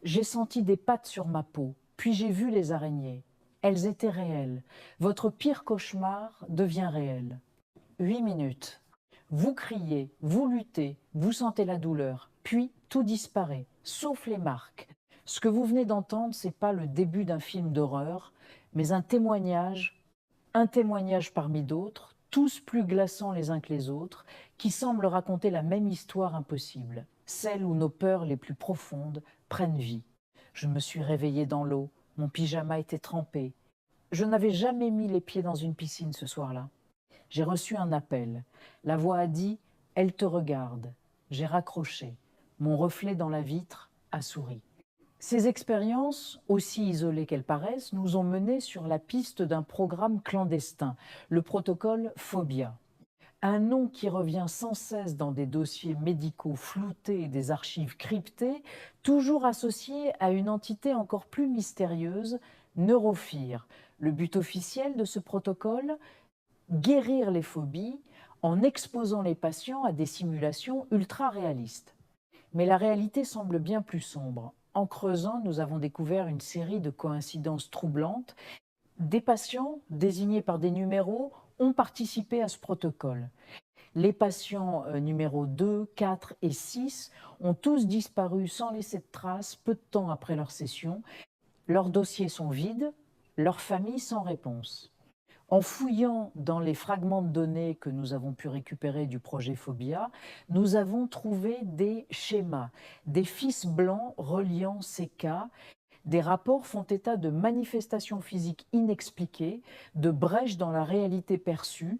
J'ai senti des pattes sur ma peau, puis j'ai vu les araignées. Elles étaient réelles. Votre pire cauchemar devient réel. 8 minutes. Vous criez, vous luttez, vous sentez la douleur, puis tout disparaît, sauf les marques. Ce que vous venez d'entendre, ce n'est pas le début d'un film d'horreur, mais un témoignage parmi d'autres, tous plus glaçants les uns que les autres, qui semblent raconter la même histoire impossible, celle où nos peurs les plus profondes prennent vie. Je me suis réveillée dans l'eau, mon pyjama était trempé. Je n'avais jamais mis les pieds dans une piscine ce soir-là. J'ai reçu un appel. La voix a dit « Elle te regarde ». J'ai raccroché. Mon reflet dans la vitre a souri. Ces expériences, aussi isolées qu'elles paraissent, nous ont menés sur la piste d'un programme clandestin, le protocole Phobia. Un nom qui revient sans cesse dans des dossiers médicaux floutés et des archives cryptées, toujours associé à une entité encore plus mystérieuse, Neurophire. Le but officiel de ce protocole, guérir les phobies en exposant les patients à des simulations ultra réalistes. Mais la réalité semble bien plus sombre. En creusant, nous avons découvert une série de coïncidences troublantes. Des patients, désignés par des numéros, ont participé à ce protocole. Les patients numéros 2, 4 et 6 ont tous disparu sans laisser de traces peu de temps après leur session. Leurs dossiers sont vides, leurs familles sans réponse. En fouillant dans les fragments de données que nous avons pu récupérer du projet Phobia, nous avons trouvé des schémas, des fils blancs reliant ces cas. Des rapports font état de manifestations physiques inexpliquées, de brèches dans la réalité perçue.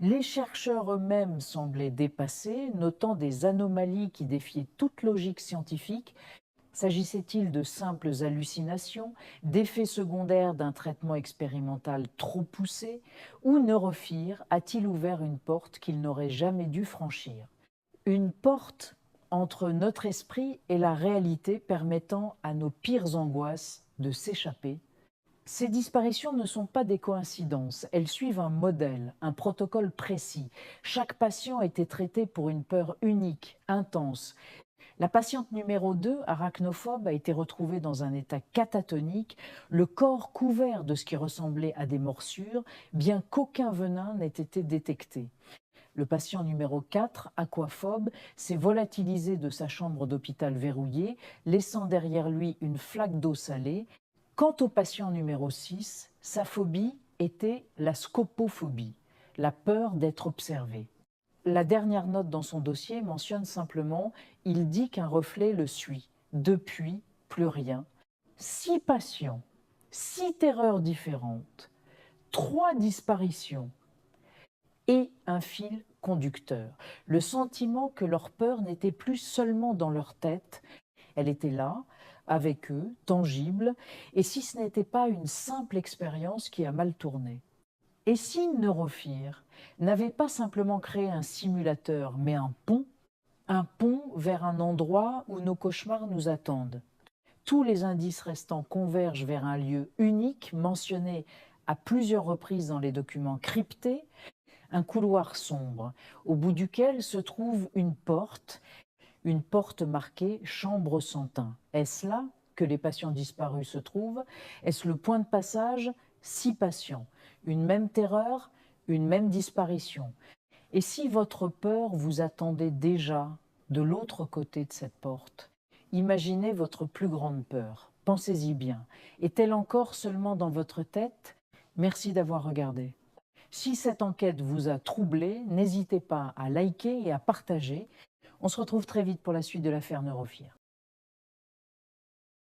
Les chercheurs eux-mêmes semblaient dépassés, notant des anomalies qui défiaient toute logique scientifique. S'agissait-il de simples hallucinations, d'effets secondaires d'un traitement expérimental trop poussé, ou Neurophire a-t-il ouvert une porte qu'il n'aurait jamais dû franchir? Une porte entre notre esprit et la réalité permettant à nos pires angoisses de s'échapper. Ces disparitions ne sont pas des coïncidences, elles suivent un modèle, un protocole précis. Chaque patient était traité pour une peur unique, intense. La patiente numéro 2, arachnophobe, a été retrouvée dans un état catatonique, le corps couvert de ce qui ressemblait à des morsures, bien qu'aucun venin n'ait été détecté. Le patient numéro 4, aquaphobe, s'est volatilisé de sa chambre d'hôpital verrouillée, laissant derrière lui une flaque d'eau salée. Quant au patient numéro 6, sa phobie était la scopophobie, la peur d'être observé. La dernière note dans son dossier mentionne simplement « Il dit qu'un reflet le suit. Depuis, plus rien. » 6 patients, 6 terreurs différentes, 3 disparitions et un fil conducteur. Le sentiment que leur peur n'était plus seulement dans leur tête, elle était là, avec eux, tangible, et si ce n'était pas une simple expérience qui a mal tourné. Et si Neurophire n'avait pas simplement créé un simulateur, mais un pont vers un endroit où nos cauchemars nous attendent? Tous les indices restants convergent vers un lieu unique, mentionné à plusieurs reprises dans les documents cryptés, un couloir sombre, au bout duquel se trouve une porte marquée « Chambre 101 ». Est-ce là que les patients disparus se trouvent? Est-ce le point de passage? 6 patients. Une même terreur, une même disparition. Et si votre peur vous attendait déjà de l'autre côté de cette porte? Imaginez votre plus grande peur. Pensez-y bien. Est-elle encore seulement dans votre tête? Merci d'avoir regardé. Si cette enquête vous a troublé, n'hésitez pas à liker et à partager. On se retrouve très vite pour la suite de l'affaire Neurophire.